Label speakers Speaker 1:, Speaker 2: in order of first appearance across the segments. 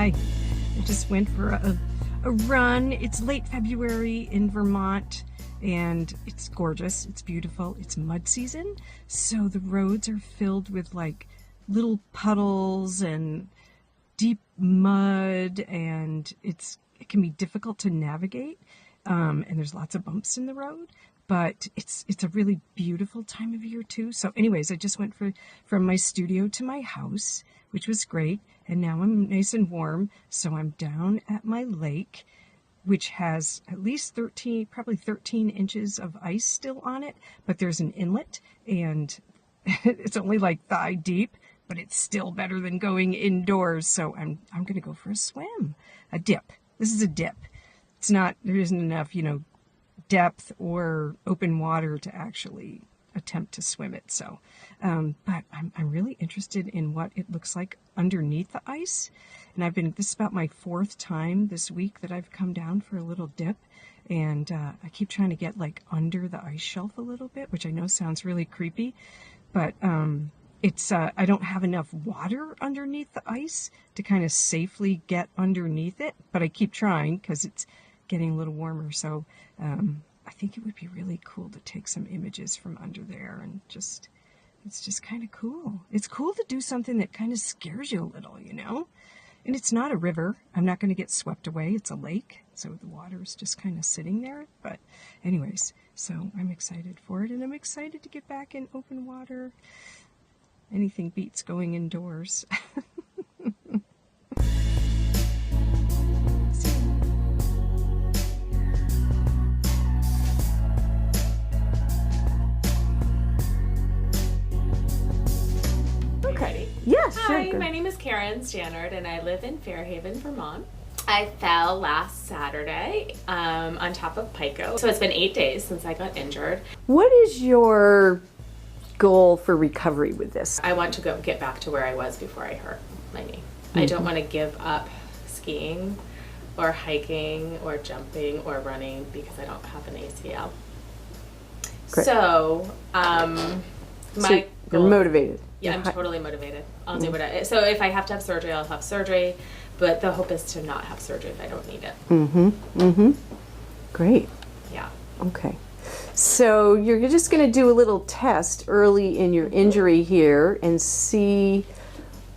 Speaker 1: Hi. I just went for a run. It's late February in Vermont and it's gorgeous. It's beautiful. It's mud season. So the roads are filled with like little puddles and deep mud, and it can be difficult to navigate. And there's lots of bumps in the road, but it's a really beautiful time of year too. So anyways, I just went from my studio to my house, which was great. And now I'm nice and warm. So I'm down at my lake, which has at least probably 13 inches of ice still on it, but there's an inlet and it's only like thigh deep, but it's still better than going indoors. So I'm going to go for a swim, a dip. This is a dip. There isn't enough, depth or open water to actually attempt to swim it. So, but I'm really interested in what it looks like underneath the ice. And this is about my 4th time this week that I've come down for a little dip. And I keep trying to get like under the ice shelf a little bit, which I know sounds really creepy, but I don't have enough water underneath the ice to kind of safely get underneath it, but I keep trying because it's getting a little warmer. So I think it would be really cool to take some images from under there, and it's just kind of cool. It's cool to do something that kind of scares you a little, And it's not a river. I'm not going to get swept away. It's a lake, so the water is just kind of sitting there. But anyways, so I'm excited for it, and I'm excited to get back in open water. Anything beats going indoors.
Speaker 2: Okay.
Speaker 3: Yes,
Speaker 2: Hi,
Speaker 3: sure.
Speaker 2: my name is Karen Stannard and I live in Fairhaven, Vermont. I fell last Saturday on top of Pico. So it's been 8 days since I got injured.
Speaker 3: What is your goal for recovery with this?
Speaker 2: I want to get back to where I was before I hurt my knee. I don't want to give up skiing or hiking or jumping or running because I don't have an ACL.
Speaker 3: Great.
Speaker 2: So,
Speaker 3: You're motivated.
Speaker 2: Yeah, I'm totally motivated. I'll do what so if I have to have surgery, I'll have surgery, but the hope is to not have surgery if I don't need it.
Speaker 3: Great.
Speaker 2: Yeah.
Speaker 3: Okay. So you're just going to do a little test early in your injury here and see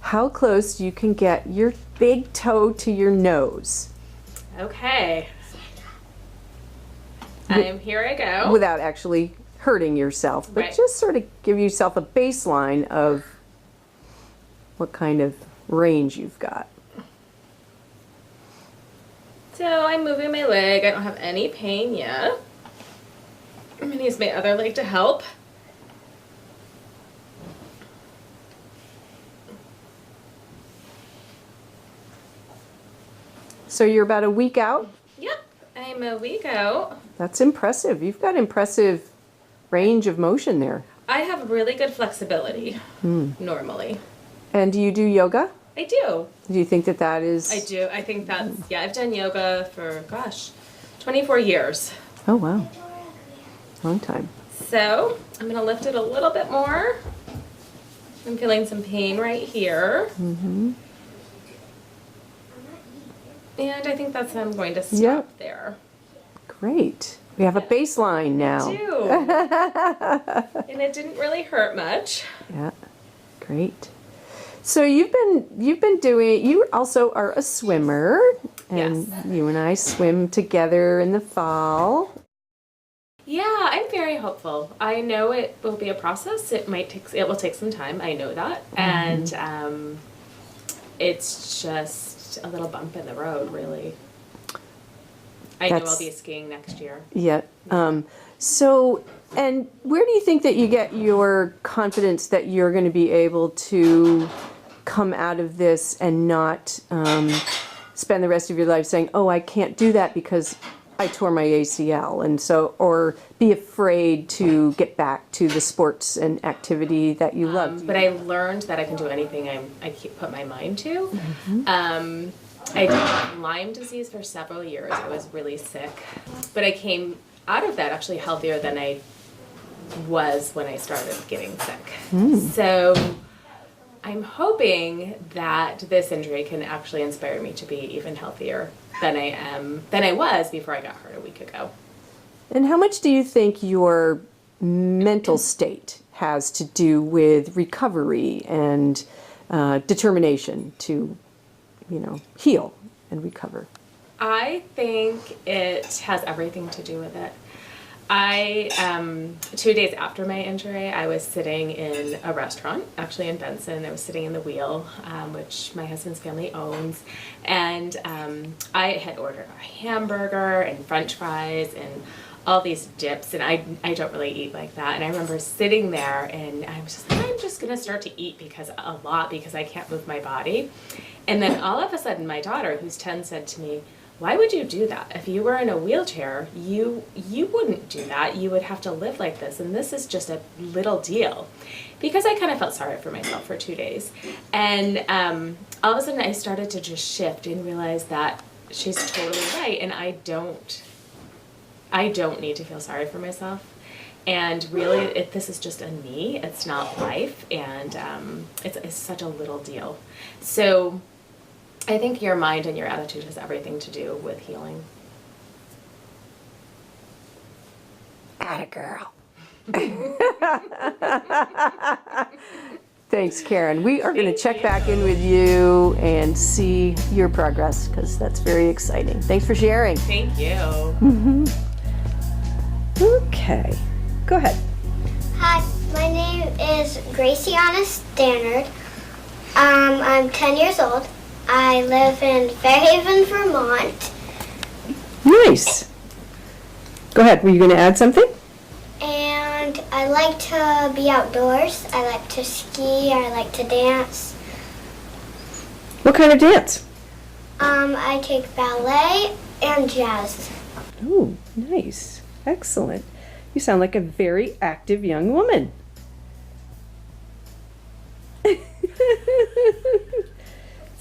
Speaker 3: how close you can get your big toe to your nose.
Speaker 2: Okay. Here I go.
Speaker 3: Without actually hurting yourself, but
Speaker 2: Right.
Speaker 3: just sort of give yourself a baseline of what kind of range you've got.
Speaker 2: So I'm moving my leg. I don't have any pain yet. I'm going to use my other leg to help.
Speaker 3: So you're about a week out?
Speaker 2: Yep, I'm a week out.
Speaker 3: That's impressive. You've got impressive range of motion there.
Speaker 2: I have really good flexibility normally.
Speaker 3: And do you do yoga?
Speaker 2: I do.
Speaker 3: Do you think that is?
Speaker 2: I do. I think that's, yeah, I've done yoga for, 24 years.
Speaker 3: Oh, wow. Long time.
Speaker 2: So I'm going to lift it a little bit more. I'm feeling some pain right here. And I think that's how I'm going to stop there.
Speaker 3: Great. We have a baseline now.
Speaker 2: I do. And it didn't really hurt much.
Speaker 3: Yeah. Great. So you've been doing, you also are a swimmer, and
Speaker 2: Yes.
Speaker 3: you and I swim together in the fall.
Speaker 2: Yeah, I'm very hopeful. I know it will be a process. It will take some time. I know that. And it's just a little bump in the road, really. I know I'll be skiing next year.
Speaker 3: Yeah. So, and where do you think that you get your confidence that you're going to be able to come out of this and not spend the rest of your life saying, oh, I can't do that because I tore my ACL, and so, or be afraid to get back to the sports and activity that you love?
Speaker 2: But I learned that I can do anything I put my mind to. I did Lyme disease for several years. I was really sick, but I came out of that actually healthier than I was when I started getting sick. So I'm hoping that this injury can actually inspire me to be even healthier than I was before I got hurt a week ago.
Speaker 3: And how much do you think your mental state has to do with recovery and determination to, heal and recover?
Speaker 2: I think it has everything to do with it. I 2 days after my injury, I was sitting in a restaurant, actually in Benson. I was sitting in the Wheel, which my husband's family owns, and I had ordered a hamburger and French fries and all these dips, and I don't really eat like that. And I remember sitting there, and I was just like, I'm just gonna start to eat because I can't move my body. And then all of a sudden, my daughter, who's 10, said to me, "Why would you do that? If you were in a wheelchair, you wouldn't do that. You would have to live like this, and this is just a little deal." Because I kind of felt sorry for myself for 2 days. And all of a sudden I started to just shift and realize that she's totally right, and I don't need to feel sorry for myself. And really, this is just a knee, it's not life, and it's such a little deal. So I think your mind and your attitude has everything to do with healing.
Speaker 3: Atta girl. Thanks, Karen. We are going to check back in with you and see your progress, because that's very exciting. Thanks for sharing.
Speaker 2: Thank you.
Speaker 3: Okay. Go ahead.
Speaker 4: Hi, my name is Graciana Stannard. I'm 10 years old. I live in Fairhaven, Vermont.
Speaker 3: Nice. Go ahead. Were you going to add something?
Speaker 4: And I like to be outdoors. I like to ski. I like to dance.
Speaker 3: What kind of dance?
Speaker 4: I take ballet and jazz.
Speaker 3: Oh, nice. Excellent. You sound like a very active young woman.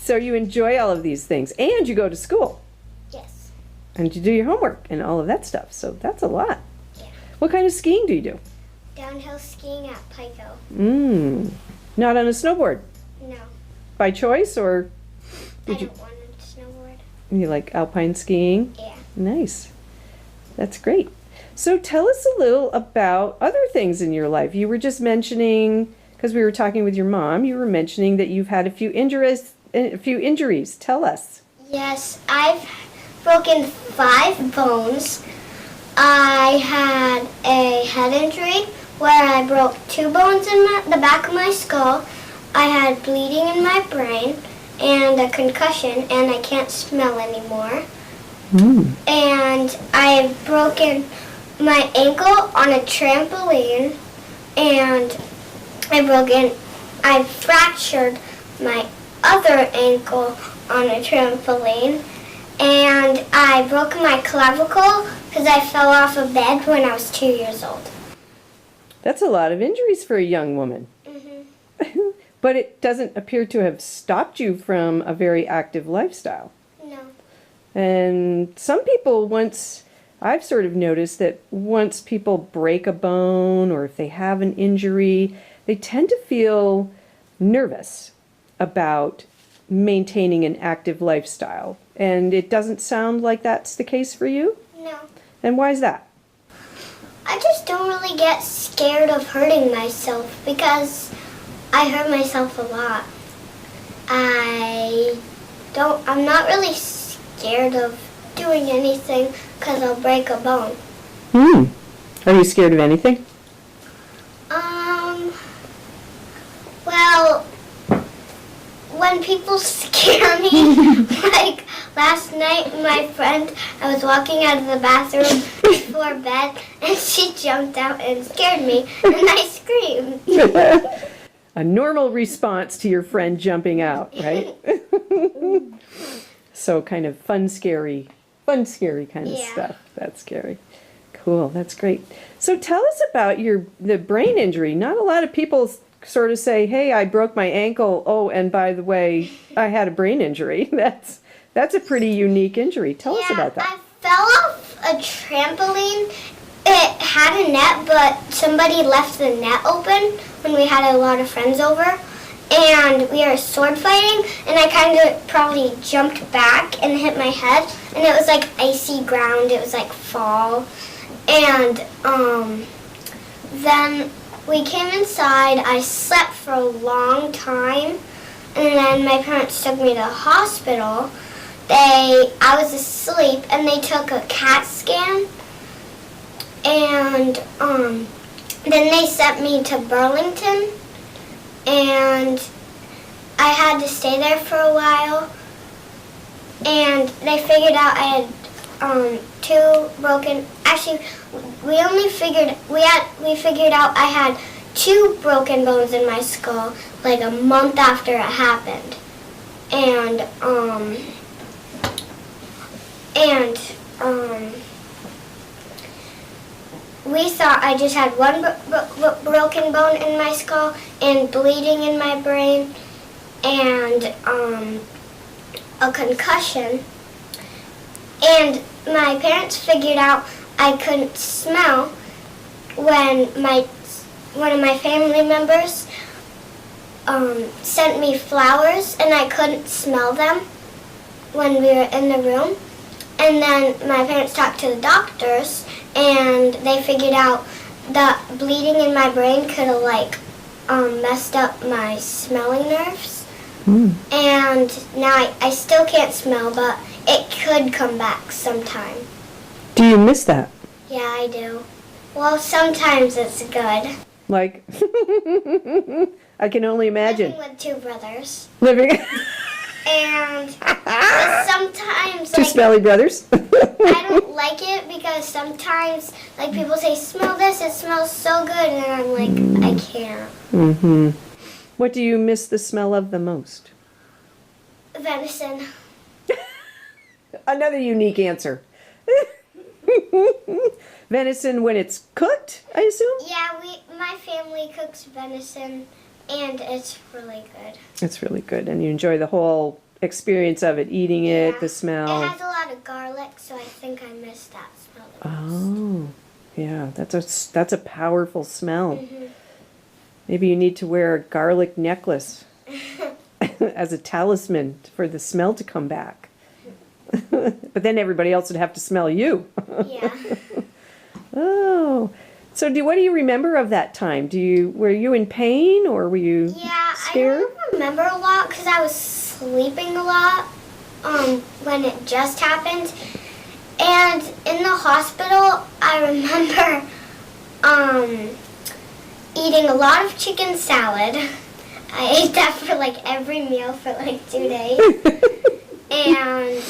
Speaker 3: So you enjoy all of these things, and you go to school,
Speaker 4: Yes.
Speaker 3: and you do your homework and all of that stuff. So that's a lot.
Speaker 4: Yeah.
Speaker 3: What kind of skiing do you do?
Speaker 4: Downhill skiing at Pico.
Speaker 3: Not on a snowboard?
Speaker 4: No,
Speaker 3: By choice, or
Speaker 4: I
Speaker 3: did you
Speaker 4: don't want to snowboard.
Speaker 3: you like alpine skiing?
Speaker 4: Yeah.
Speaker 3: Nice. That's great. So tell us a little about other things in your life. You were just mentioning, because we were talking with your mom, you were mentioning that you've had a few injuries. Tell us.
Speaker 4: Yes, I've broken 5 bones. I had a head injury where I broke 2 bones in the back of my skull. I had bleeding in my brain and a concussion, and I can't smell anymore. And I've broken my ankle on a trampoline, and I fractured my other ankle on a trampoline, and I broke my clavicle because I fell off a bed when I was 2 years old.
Speaker 3: That's a lot of injuries for a young woman. But it doesn't appear to have stopped you from a very active lifestyle.
Speaker 4: No.
Speaker 3: And some people, I've sort of noticed that once people break a bone or if they have an injury, they tend to feel nervous about maintaining an active lifestyle. And it doesn't sound like that's the case for you?
Speaker 4: No.
Speaker 3: And why is that?
Speaker 4: I just don't really get scared of hurting myself because I hurt myself a lot. I'm not really scared of doing anything because I'll break a bone.
Speaker 3: Are you scared of anything?
Speaker 4: Well, when people scare me, like last night, my friend, I was walking out of the bathroom before bed, and she jumped out and scared me, and I screamed.
Speaker 3: A normal response to your friend jumping out, right? So kind of fun, scary kind of stuff. That's scary. Cool, that's great. So tell us about the brain injury. Not a lot of people sort of say, hey, I broke my ankle. Oh, and by the way, I had a brain injury. That's a pretty unique injury. Tell us about that.
Speaker 4: I fell off a trampoline. It had a net, but somebody left the net open when we had a lot of friends over. and we were sword fighting, and I kind of probably jumped back and hit my head, and it was like icy ground. It was like fall, and then we came inside. I slept for a long time, and then my parents took me to the hospital. I was asleep, and they took a CAT scan, and then they sent me to Burlington, and I had to stay there for a while, and they figured out I had two broken. Actually, we figured out I had two broken bones in my skull like a month after it happened, and we thought I just had one broken bone in my skull and bleeding in my brain and a concussion. And my parents figured out I couldn't smell when one of my family members sent me flowers, and I couldn't smell them when we were in the room. And then my parents talked to the doctors, and they figured out that bleeding in my brain could have messed up my smelling nerves. And now I still can't smell, but it could come back sometime.
Speaker 3: Do you miss that?
Speaker 4: Yeah, I do. Well, sometimes it's good.
Speaker 3: Like, I can only imagine.
Speaker 4: Living with two brothers.
Speaker 3: Living.
Speaker 4: And sometimes,
Speaker 3: Two smelly brothers.
Speaker 4: I don't like it because sometimes, people say, smell this, it smells so good, and I'm like, I can't.
Speaker 3: Mm-hmm. What do you miss the smell of the most?
Speaker 4: Venison.
Speaker 3: Another unique answer. Venison when it's cooked, I assume?
Speaker 4: Yeah, my family cooks venison, and it's really good.
Speaker 3: It's really good, and you enjoy the whole experience of it, eating it,
Speaker 4: Yeah.
Speaker 3: the smell.
Speaker 4: It has a lot of garlic, so I think I miss that smell the
Speaker 3: Oh,
Speaker 4: most.
Speaker 3: yeah, that's a powerful smell.
Speaker 4: Mhm.
Speaker 3: Maybe you need to wear a garlic necklace as a talisman for the smell to come back. But then everybody else would have to smell you.
Speaker 4: Yeah.
Speaker 3: Oh, so what do you remember of that time? Were you in pain or were you
Speaker 4: Yeah,
Speaker 3: scared?
Speaker 4: I don't remember a lot because I was sleeping a lot when it just happened. And in the hospital, I remember eating a lot of chicken salad. I ate that for every meal for 2 days. And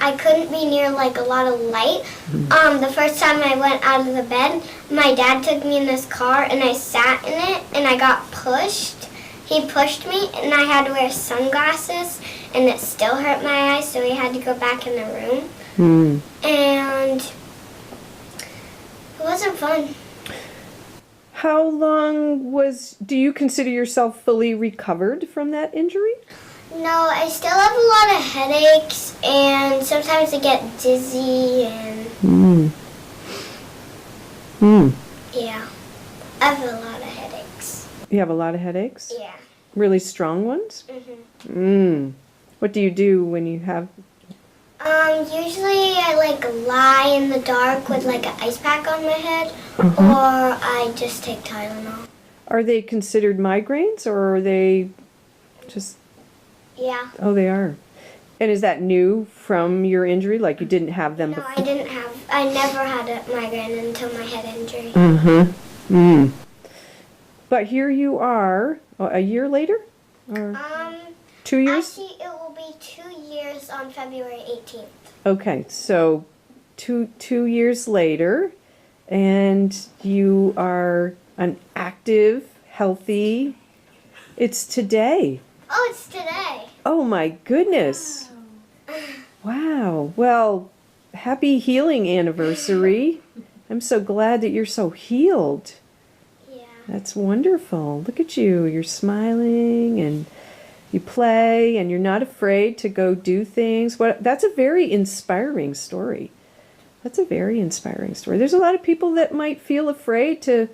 Speaker 4: I couldn't be near a lot of light. The first time I went out of the bed, my dad took me in this car and I sat in it and I got pushed. He pushed me and I had to wear sunglasses and it still hurt my eyes, so we had to go back in the room. And it wasn't fun.
Speaker 3: How long do you consider yourself fully recovered from that injury?
Speaker 4: No, I still have a lot of headaches, and sometimes I get dizzy, and yeah, I have a lot of headaches.
Speaker 3: You have a lot of headaches?
Speaker 4: Yeah.
Speaker 3: Really strong ones? What do you do when you have...
Speaker 4: Usually I lie in the dark with an ice pack on my head, or I just take Tylenol.
Speaker 3: Are they considered migraines, or are they just...
Speaker 4: Yeah.
Speaker 3: Oh, they are. And is that new from your injury? Like you didn't have them
Speaker 4: No,
Speaker 3: before?
Speaker 4: I never had a migraine until my head injury.
Speaker 3: But here you are, a year later? Or 2 years?
Speaker 4: Actually, it will be 2 years on February 18th.
Speaker 3: Okay, so two years later, and you are an active, healthy... It's today.
Speaker 4: Oh, it's today.
Speaker 3: Oh my goodness. Wow. Well, happy healing anniversary. I'm so glad that you're so healed.
Speaker 4: Yeah.
Speaker 3: That's wonderful. Look at you. You're smiling and you play and you're not afraid to go do things. That's a very inspiring story. That's a very inspiring story. There's a lot of people that might feel afraid to,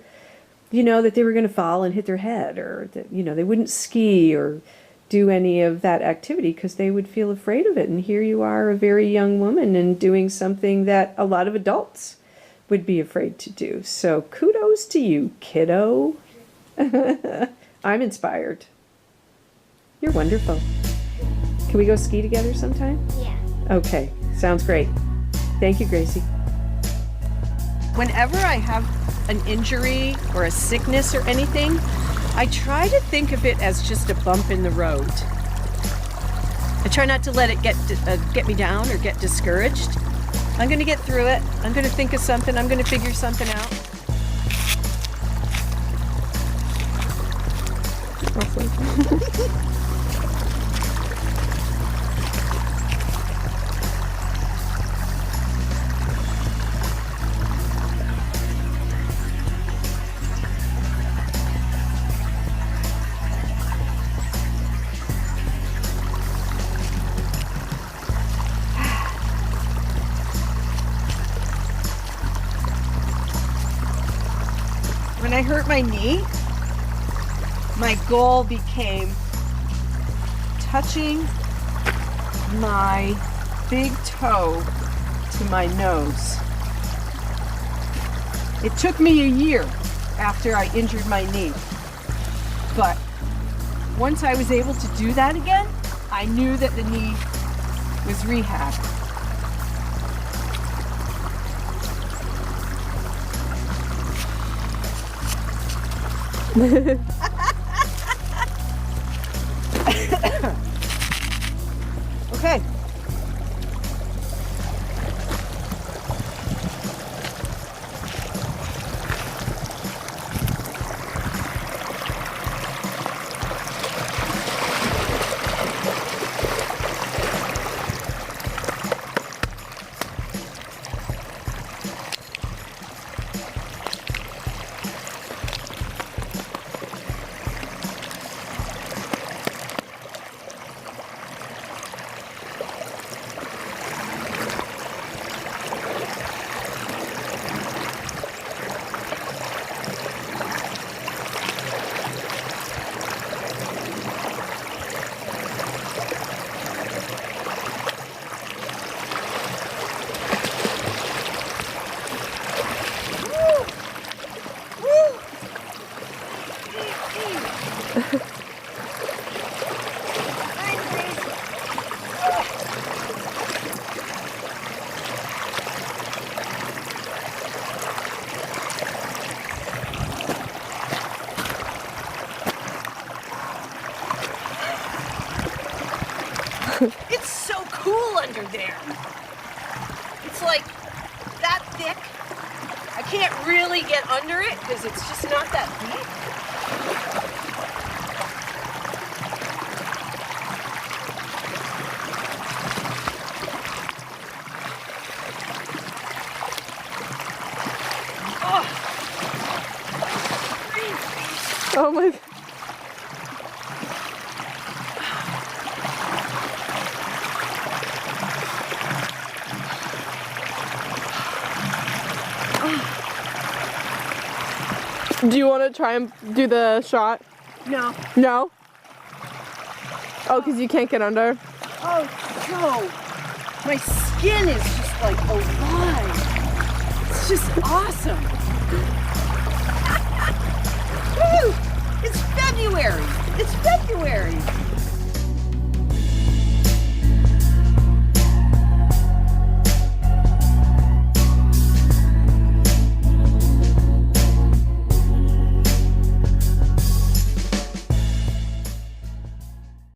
Speaker 3: that they were going to fall and hit their head, or that, they wouldn't ski or do any of that activity because they would feel afraid of it. And here you are, a very young woman, and doing something that a lot of adults would be afraid to do. So kudos to you, kiddo. I'm inspired. You're wonderful. Can we go ski together sometime?
Speaker 4: Yeah.
Speaker 3: Okay, sounds great. Thank you, Gracie. Whenever I have an injury or a sickness or anything, I try to think of it as just a bump in the road. I try not to let it get me down or get discouraged. I'm going to get through it. I'm going to think of something. I'm going to figure something out. Awesome. When I hurt my knee, my goal became touching my big toe to my nose. It took me a year after I injured my knee, but once I was able to do that again, I knew that the knee was rehabbed. Okay. It's so cool under there. It's like that thick. I can't really get under it because it's just not that deep. Oh my God.
Speaker 5: Do you want to try and do the shot?
Speaker 3: No.
Speaker 5: No? Oh, because you can't get under?
Speaker 3: Oh, no. My skin is just like alive. It's just awesome. Woo! It's February. It's February.